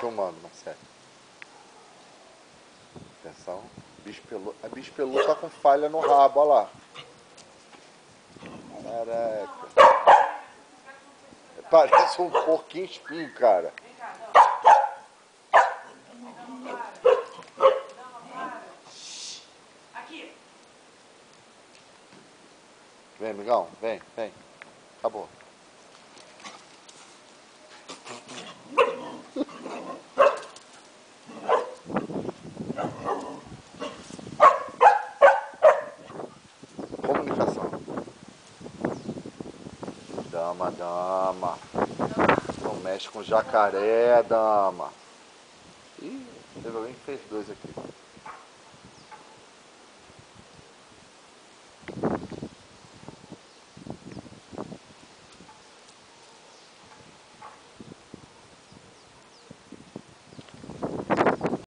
filmando, Marcelo. Atenção. A bicho peludo tá com falha no rabo, olha lá. Caraca. Parece um porquinho espinho, cara. Aqui. Vem, amigão, vem, vem. Acabou. Comunicação. Dama, dama. Não mexe com jacaré, dama. Ih, teve alguém que fez dois aqui.